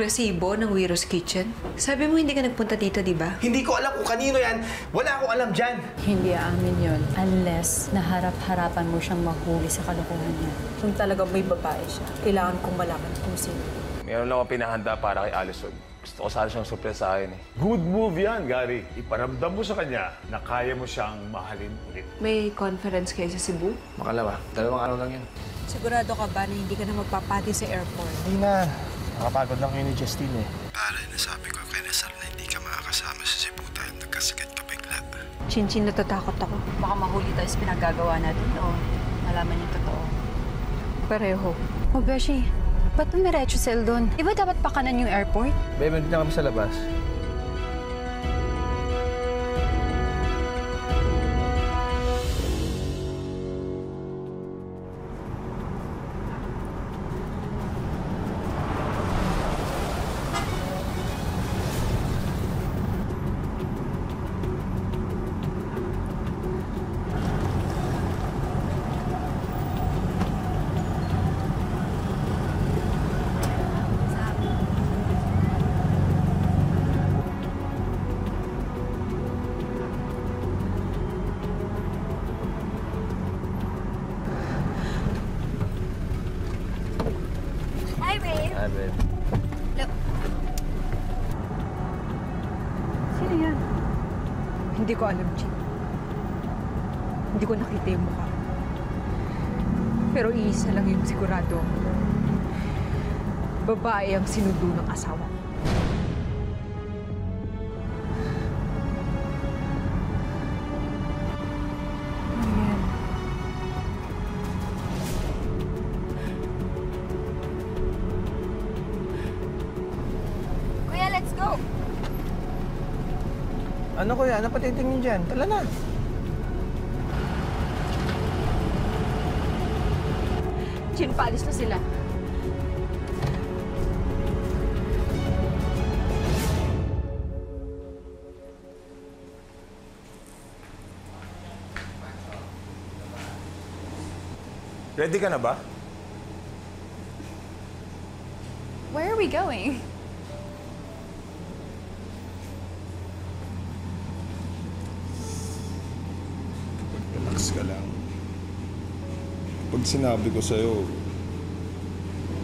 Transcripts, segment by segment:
Resibo ng Wiro's Kitchen? Sabi mo hindi ka nagpunta dito, di ba? Hindi ko alam kung kanino yan. Wala akong alam dyan. Hindi aamin yun unless naharap-harapan mo siyang mahuli sa kalokohan niya. Kung talagang may babae siya, kailangan kong malaman kung sino. Meron lang ako pinahanda para kay Allison. Gusto ko sana siyang surpresahin eh. Good move yan, Gary. Iparamdam mo sa kanya na kaya mo siyang mahalin ulit. May conference kayo sa Cebu? Makalawa, 2 araw lang yan. Sigurado ka ba na hindi ka na magpapati sa airport? Hindi na. Nakapagod lang kayo ni Justine eh. Pare, nasabi ko kay Nesal na hindi ka makakasama sa Cebu dahil nagkasakit ka bigla. Chinchin, natatakot ako. Baka mahuli tayo sa pinagagawa natin o malaman yung totoo. Pareho. O, Beshi, ba't tumiretso sa'yo doon? Di ba dapat pakanan yung airport? Babe, nandito na kami sa labas. Hi, babe. Look. Sino yan? Hindi ko alam, Chin. Hindi ko nakita yung mukha. Pero iisa lang yung sigurado. Babae ang sinundo ng asawa. Marian. Kuya, let's go! Ano kuya? Ano patitingin dyan? Tala na. Chin, paalis na sila. Ready ka na ba? Where are we going? Relax ka lang. Pag sinabi ko sa'yo,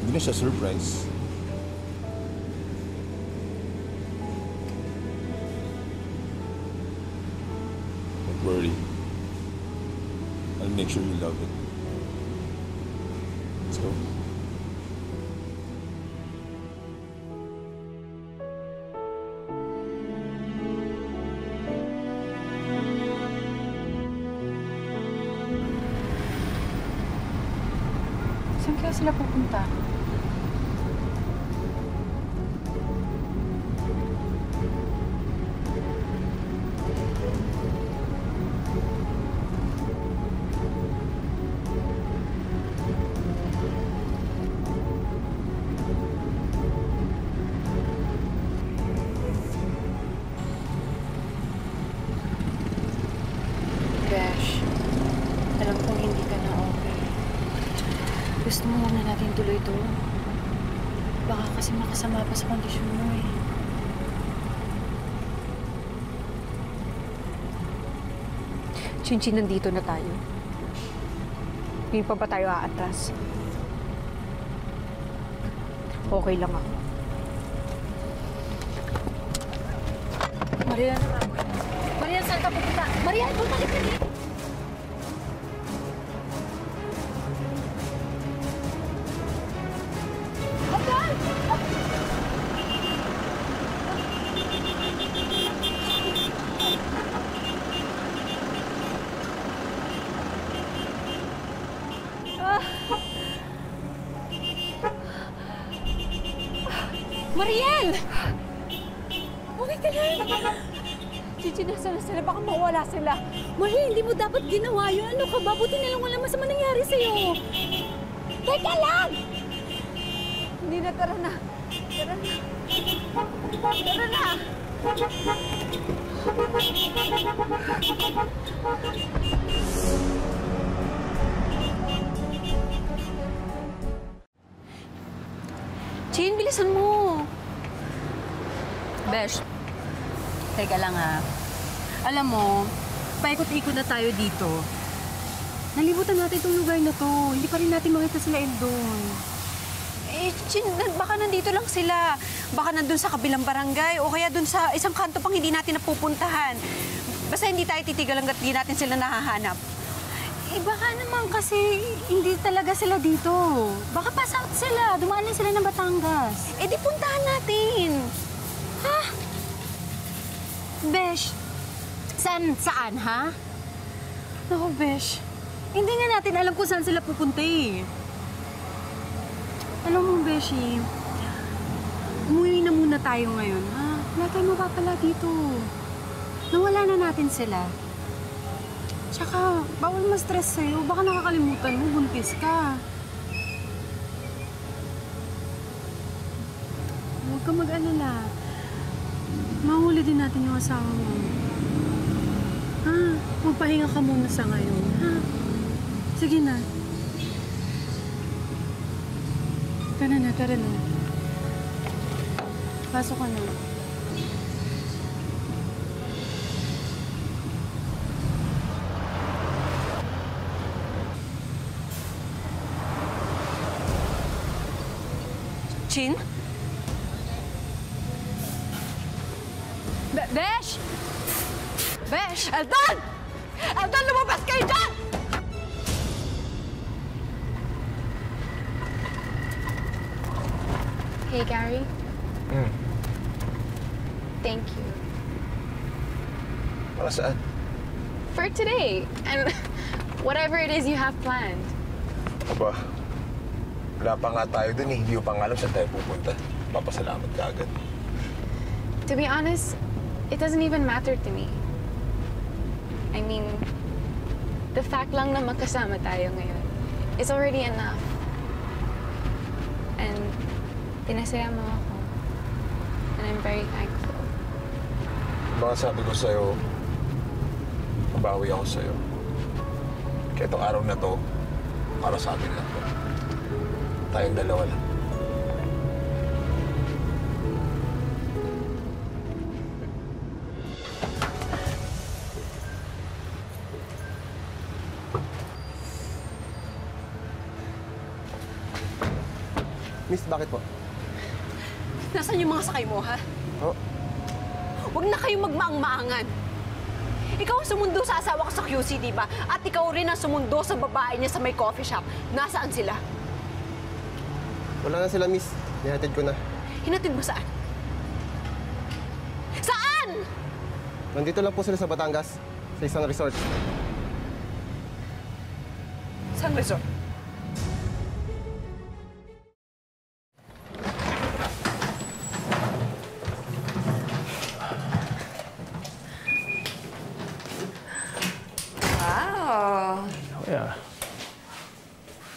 hindi na siya surprise. Don't worry. I'll make sure you love it. Let's go. Saan kaya sila pupunta? Besh, alam kong hindi ka na okay. Gusto mo huwag na natin tuloy ito. Baka kasi makasama pa sa kondisyon mo eh. Chinchin, nandito na tayo. Hindi pa ba tayo aatras? Okay lang ako. Marian, Marian, saan ka pupunta? Marian, bumalik ka dito! Mariel! Okay ka lang? Chinchin, nasa na sila? Baka mawala sila. Marian, hindi mo dapat ginawa yun. Ano ka ba? Buti na lang walang masama nangyari sa'yo. Teka lang! Hindi na, tara na. Tara na. Tara na! Chin, bilisan mo! Besh, teka lang ha. Alam mo, paikot-ikot na tayo dito. Nalibutan natin itong lugar na to. Hindi pa rin natin makita sila Eldon. Eh, baka nandito lang sila. Baka nandun sa kabilang barangay o kaya dun sa isang kanto pang hindi natin napupuntahan. Basta hindi tayo titigal hanggat hindi natin sila nahahanap. Eh baka naman kasi hindi talaga sila dito. Baka pass out sila. Dumaan lang sila ng Batangas. Eh, di puntahan natin. Ha? Besh, saan ha? Naku, Besh. Hindi nga natin alam kung saan sila pupunta eh. Alam mo, Beshi, umuwi na muna tayo ngayon, ha? Wala tayong mapapala dito. Nawala na natin sila. Tsaka, bawal ma-stress sa'yo. Baka nakakalimutan mo, buntis ka. Huwag ka mag-alala. Mahuli din natin yung asawa mo. Ha? Magpahinga ka muna sa ngayon, ha? Sige na. Tara na, tara na. Pasok ka na. Chin? Besh! Besh! Eldon! Eldon, lumabas kayo dyan! Hey, Gary. Thank you. Para saan? For today. And whatever it is you have planned. Aba, wala pa nga tayo dun eh. Hindi ko pa nga alam saan tayo pupunta. Papasalamat ka agad. To be honest, it doesn't even matter to me. I mean, the fact lang na magkasama tayo ngayon is already enough. And pinasaya mo ako. And I'm very thankful. Mga sabi ko sa'yo, mabawi ako sa'yo. Kaya itong araw na to, para sa atin lang to. Tayong dalawa lang. Miss, bakit po? Nasaan yung mga sakay mo, ha? Oh, Huwag na kayong magmaang-maangan. Ikaw ang sumundo sa asawa ko sa QC, di ba? At ikaw rin ang sumundo sa babae niya sa may coffee shop. Nasaan sila? wala na sila, miss. Nihatid ko na. Hinatid mo saan? Saan? Nandito lang po sila sa Batangas, sa isang resort. Saan resort? Wow! Yeah.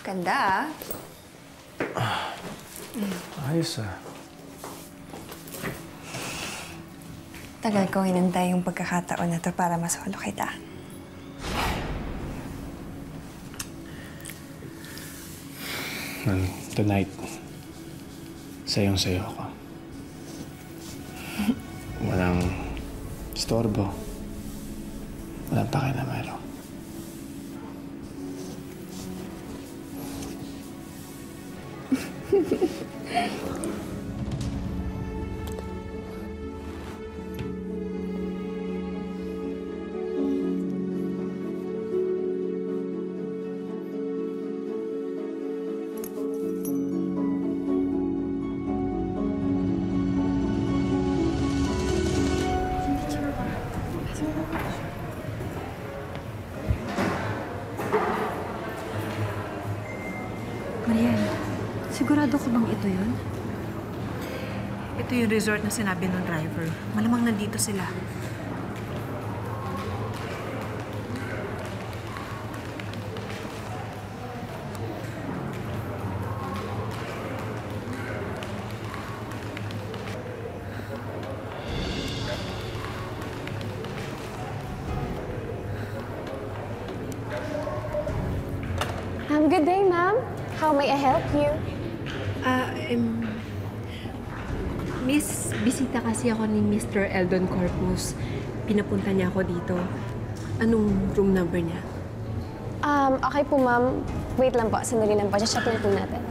Ganda Ayos ah. Tagal ko hinintay yung pagkakataon na to para masolo kita. Tonight, sayong-sayo ako. Walang istorbo. Walang pakinamero. Marian, sigurado ka bang ito yun? Ito yung resort na sinabi ng driver. Malamang nandito sila. Good day, ma'am. How may I help you? Miss, bisita kasi ako ni Mr. Eldon Corpus. Pinapunta niya ako dito. Anong room number niya? Okay po, ma'am. Wait lang po. Sandali lang po. Just check na po natin.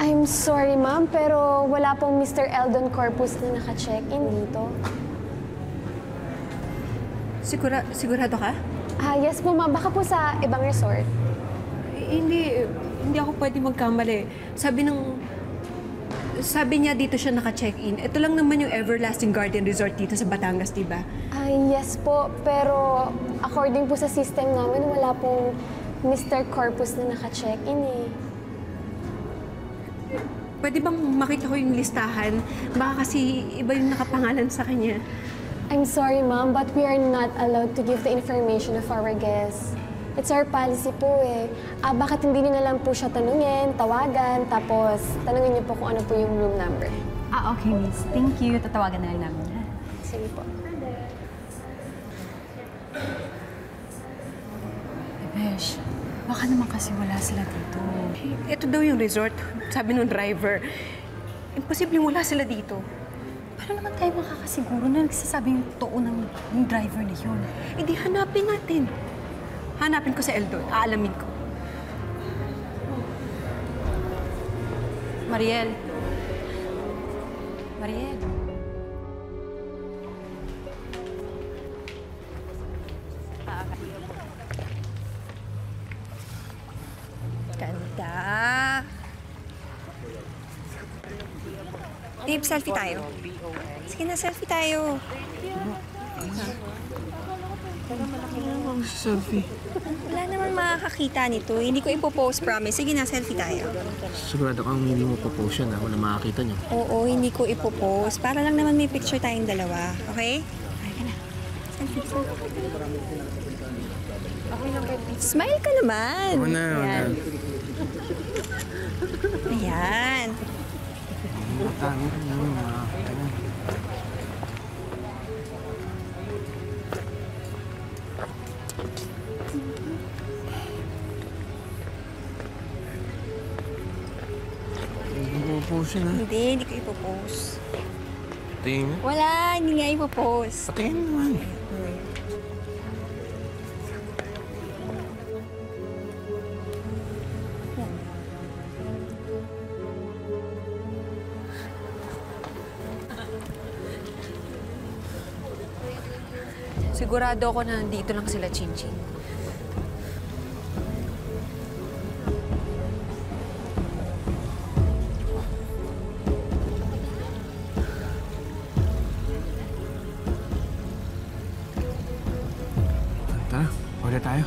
I'm sorry, ma'am, pero wala pong Mr. Eldon Corpus na naka-check-in dito. Sigurado ka? Yes po, ma'am. Baka po sa ibang resort. Hindi ako pwede magkamali. Sabi niya dito siya naka-check-in. Ito lang naman yung Everlasting Garden Resort dito sa Batangas, di ba? Yes po, pero according po sa system namin, wala pong Mr. Corpus na naka-check-in eh. Pwede bang makita ko yung listahan? Baka kasi iba yung nakapangalan sa kanya. I'm sorry, ma'am, but we are not allowed to give the information of our guests. It's our policy po eh. Bakit hindi niyo na lang po siya tanungin, tawagan, tapos tanungin niyo po kung ano po yung room number. Okay, miss. Thank you. Tatawagan na lang namin. Ha? Sige po. Besh, baka naman kasi wala sila dito. Ito daw yung resort, sabi nung driver. Imposibleng wala sila dito. Paano naman tayo makakasiguro na nagsasabi yung totoo ng driver na yun? Hindi, hanapin natin. Hanapin ko sa Eldon. Aalamin ko. Mariel. Mariel. Ganda. Babe, selfie tayo. Sige na, selfie tayo. Selfie. Wala namang makakakita nito. Hindi ko ipopost, promise. Sige na, selfie tayo. Sigurado kang hindi mo popost yan, wala makakita niyo. Oo, hindi ko ipopost. Para lang naman may picture tayong dalawa. Okay? Halika na. Selfie. Smile ka naman. Ako na. Ayan. Ayan. Matangi ka naman, makakita niyo. Hindi mo popost yan, ha? Hindi ko ipopost. Tingin nga. Wala, hindi nga ipopost. Patingin naman. Sigurado ako na nandito lang sila, Chinching. Tara, order tayo.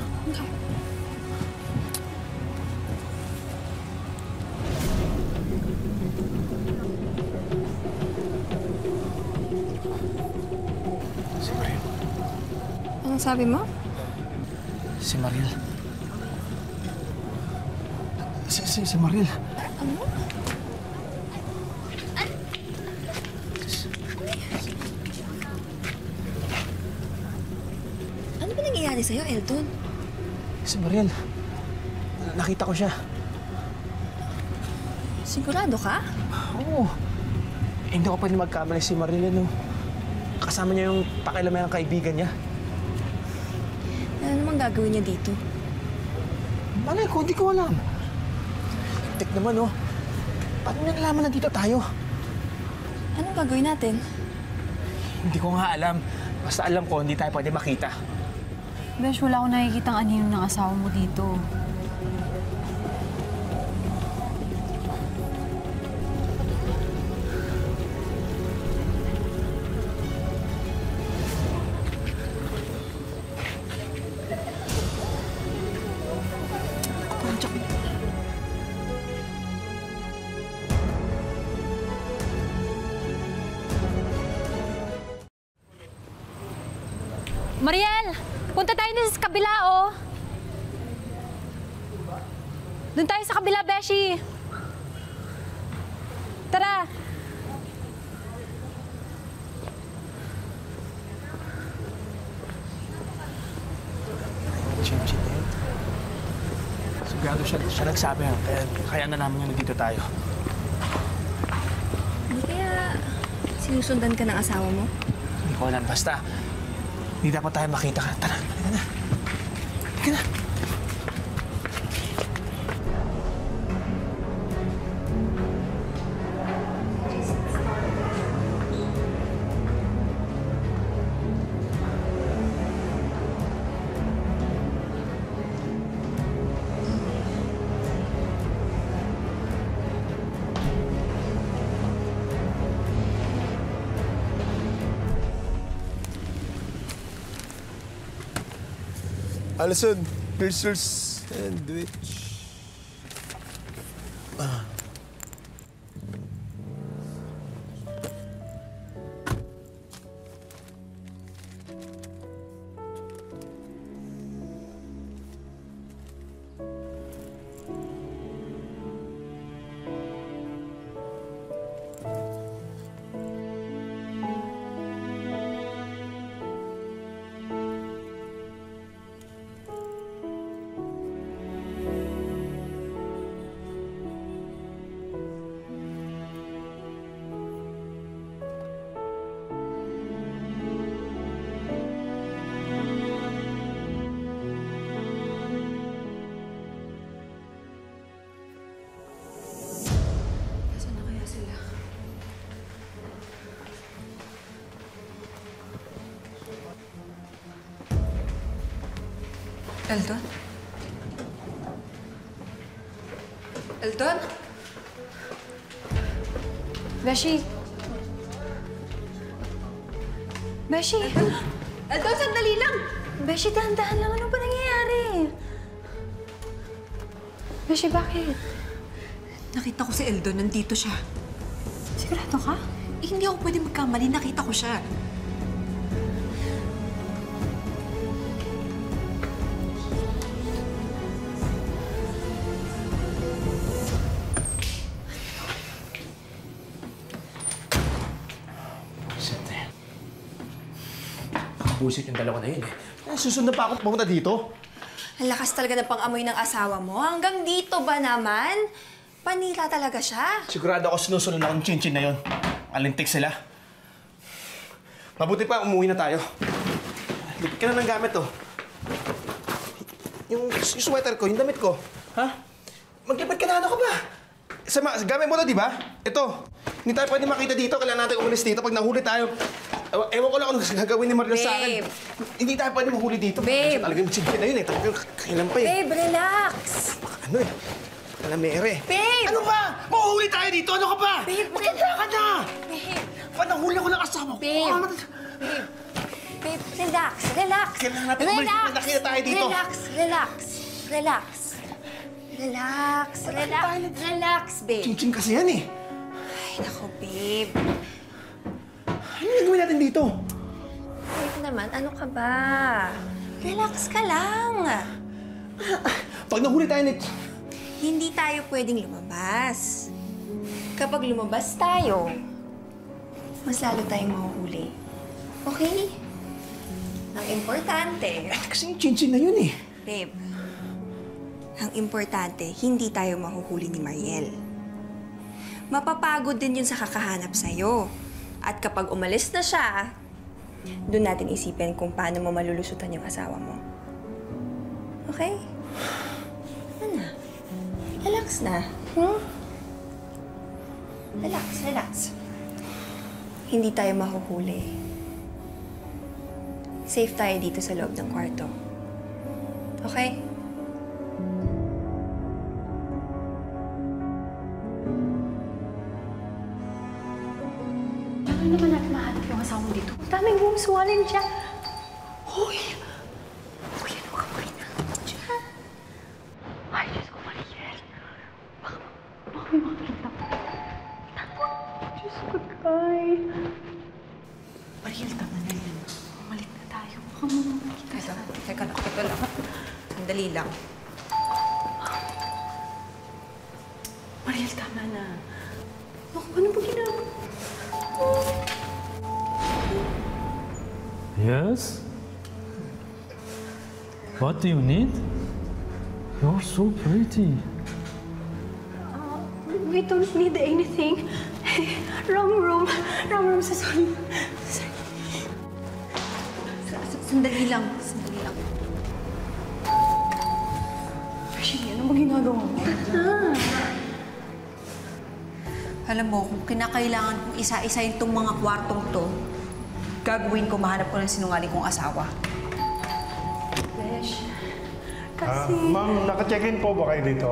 Si Mariel. Anong sabi mo? Si Mariel. Si Mariel. Ano? Ano ba nangyayari sa'yo, Eldon? Si Mariel. Nakita ko siya. Sigurado ka? Oo. Hindi ko pwede magkamali si Mariel, ano. Kasama niya yung pakialamay ng kaibigan niya. Ano namang gagawin niya dito? Malay ko, hindi ko alam. Tek naman, oh. Paano niya nalaman na dito tayo? Anong gagawin natin? Hindi ko nga alam. Basta alam ko, hindi tayo pwede makita. Besh, wala akong nakikitang anino ng asawa mo dito. Mariel! Punta tayo na sa kabila, oh! Doon tayo sa kabila, Beshi! Tara! Chin-chin na yun. sigurado siya nagsabi ha. Kaya nalaman niya na dito tayo. Hindi kaya sinusundan ka ng asawa mo? Hindi ko alam. Basta, hindi dapat tayo makita ka. Tara, halika na. Halika na. Alison, here's your sandwich. Eldon? Eldon? Beshi! Beshi! Eldon, sandali lang! Beshi, dahan-dahan lang. Ano ba nangyayari? Beshi, bakit? Nakita ko si Eldon, nandito siya. Sigurado ka? Hindi ako pwede magkamali, nakita ko siya. Busit yung dalawa na yun eh. Susunod pa ako pumunta dito. Ang lakas talaga ng pang-amoy ng asawa mo. Hanggang dito ba naman? Panira talaga siya. Sigurado ako sinusunod akong chinchin na yun. Alintik sila. Mabuti pa, umuwi na tayo. Lipit ka na ng gamit, oh. Yung sweater ko, yung damit ko. Ha? Maglipad ka na, ano ka ba? Gamit mo to, di ba? Ito. Hindi tayo pwede makita dito. Kailangan natin umalis dito. Pag nahuli tayo, ewan ko lang kung gagawin ni Marlos sa akin. Hindi tayo pwede mahuli dito. Babe! Talagang chinchin na yun eh. Talagang kailan pa eh. Babe, relax! Ano eh? Alamere. Babe! Ano ba? Mahuhuli tayo dito! Ano ka ba? Babe, Maganda ka na! Babe! Panahuli ako ng asawa ko. Babe! Babe, relax! Relax! Kailangan natin umalis. Nakita tayo dito. Relax! Relax! Relax! Relax! Relax! Relax, babe! Chinchin kasi yan eh. Ay, naku, babe. Ano yung gawin natin dito? Babe naman, ano ka ba? Relax ka lang. Pag nahuli tayo nito... Hindi tayo pwedeng lumabas. Kapag lumabas tayo, mas lalo tayong mahuhuli. Okay? Ang importante... Kasi yung chinchin na yun eh. Babe, ang importante, hindi tayo mahuhuli ni Mariel. Mapapagod din yun sa kakahanap sa'yo. At kapag umalis na siya, doon natin isipin kung paano mo malulusutan yung asawa mo. Okay? Ano? Relax na. Relax, relax. Hindi tayo mahuhuli. Safe tayo dito sa loob ng kwarto. Okay? Ano naman natin mahanap yung asawa mo dito? Daming bumusuwalin siya. Hoy! Hoy, ano ka ba na? Diyan. Ay, Diyos ko, Mariel. Baka may makakita ko. Diyos ko, Tay. Mariel, tama na yan. Bumalik na tayo. Baka makakita sa atin. Teka lang, ito lang. Sandali lang. Mariel, tama na. Naku, ano ba ginagawa? Yes? What do you need? You're so pretty. We don't need anything. Wrong room. Wrong room sa sorry. Sandali lang. Sandali lang. Ashley, ano bang ginagawa mo? Alam mo, kung kinakailangan kong isa-isa itong mga kwartong to, gagawin ko, mahanap ko ng sinungaling kong asawa. Besh, Ma'am, naka-check-in po ba kayo dito?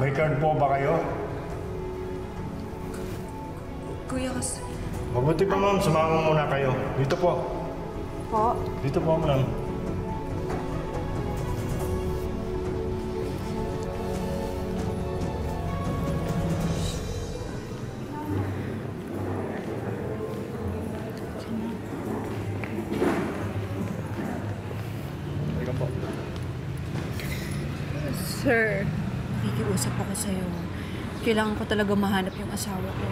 May card po ba kayo? Kuya, kasi... Mabuti pa ma'am, sumama muna kayo. Dito po. Po? Dito po, ma'am. Halika po. Sir, nakikiusap ako sa'yo. Kailangan ko talaga mahanap yung asawa ko.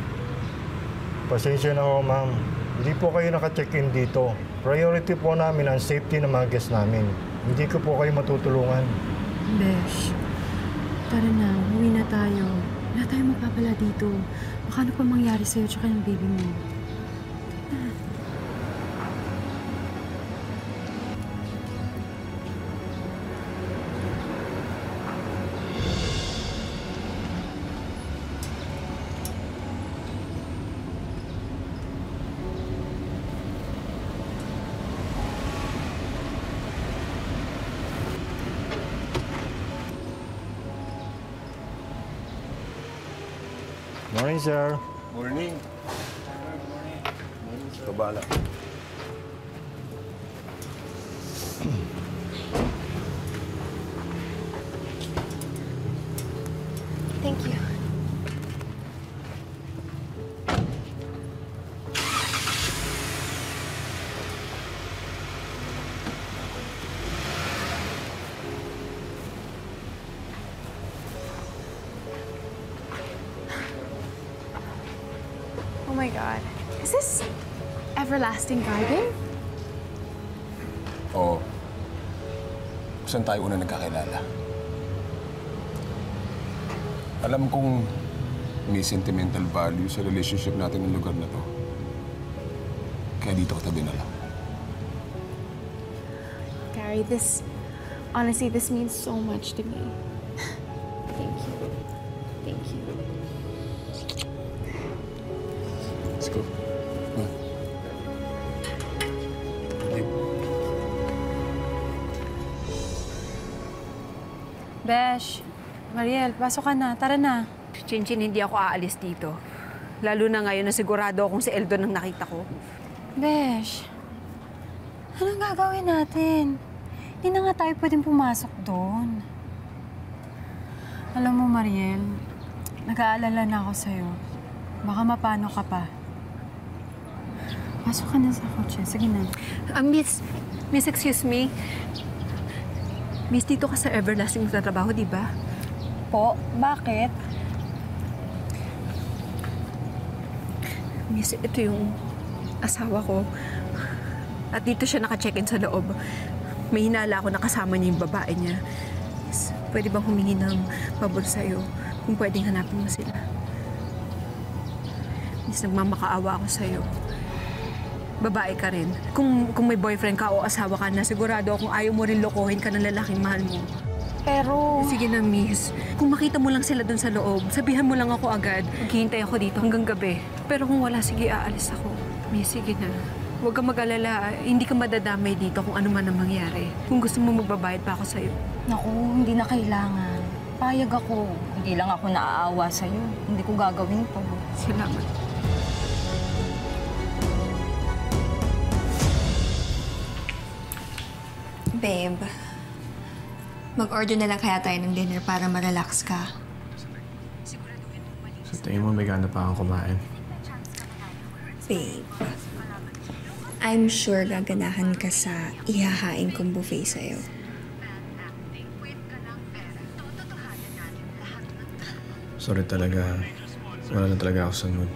Pasensya na ho, ma'am. Hindi po kayo naka-check-in dito. Priority po namin ang safety ng mga guests namin. Hindi ko po kayo matutulungan. Besh, tara na. Uwi na tayo. Wala tayong mapapala dito. Baka ano pa mangyari sa'yo tsaka ng baby mo. Morning, sir. Morning. Kabala. Thank you. Oh my God. Is this Everlasting Garden? Oo. Saan tayo una nagkakilala? Alam kong may sentimental value sa relationship natin ng lugar na to. Kaya dito kita dinala. Gary, honestly, this means so much to me. Thank you. Thank you. Let's go. Besh, Mariel, pasok ka na. Tara na. Chinchin, hindi ako aalis dito. Lalo na ngayon na sigurado akong si Eldon ang nakita ko. Besh, anong gagawin natin? Hindi na nga tayo pwedeng pumasok doon. Alam mo, Mariel, nag-aalala na ako sa'yo. Baka mapano ka pa. Pasok ka na sa kotse. Sige na. Miss, excuse me. Miss, dito ka sa Everlasting sa trabaho, di ba? Po, bakit? Miss, ito yung asawa ko. At dito siya naka-check-in sa loob. May hinala ako na kasama niya yung babae niya. Miss, pwede bang humingi ng pabor sa'yo kung pwedeng hanapin mo sila? Miss, nagmamakaawa ako sa'yo. Babae ka rin. Kung may boyfriend ka o asawa ka na, sigurado akong ayaw mo rin lokohin ka ng lalaking mahal mo. Pero... Sige na, miss. Kung makita mo lang sila doon sa loob, sabihan mo lang ako agad. Maghihintay ako dito hanggang gabi. Pero kung wala, sige, aalis ako. Miss, sige na. Huwag kang mag-alala. Hindi ka madadamay dito kung ano man ang mangyari. Kung gusto mo, magbabayad pa ako sa'yo. Naku, hindi na kailangan. Payag ako. Hindi lang ako naaawa sa'yo. Hindi ko gagawin to. Salamat. Babe, mag-order na lang kaya tayo ng dinner para ma-relax ka. Sa tingin mo, may gana pa akong kumain. Babe, I'm sure gaganahan ka sa ihahain kong buffet sa'yo. Sorry talaga. Wala na talaga ako sa mood.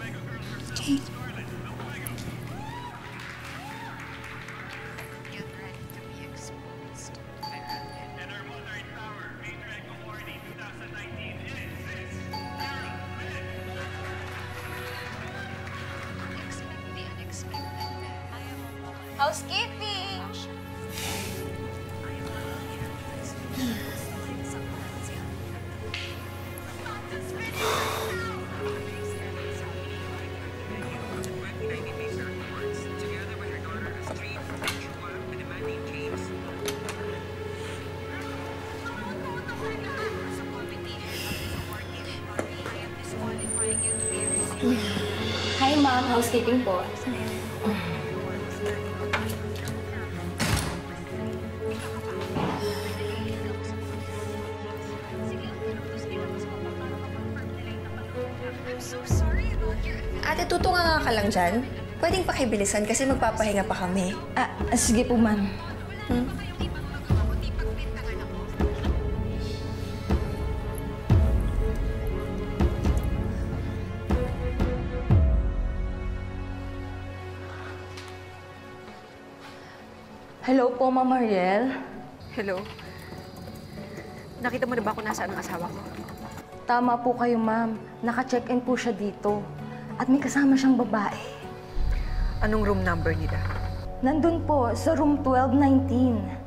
Okay. Housekeeping! Hi, ma'am. Housekeeping po. Ate, tutunga ka lang dyan. Pwedeng pakibilisan kasi magpapahinga pa kami. Sige po, ma'am. Hello po, Ma'am Mariel. Hello? Nakita mo na ba kung nasaan ang asawa ko? Tama po kayo, ma'am. Naka-check-in po siya dito. At may kasama siyang babae. Anong room number nila? Nandun po sa room 1219.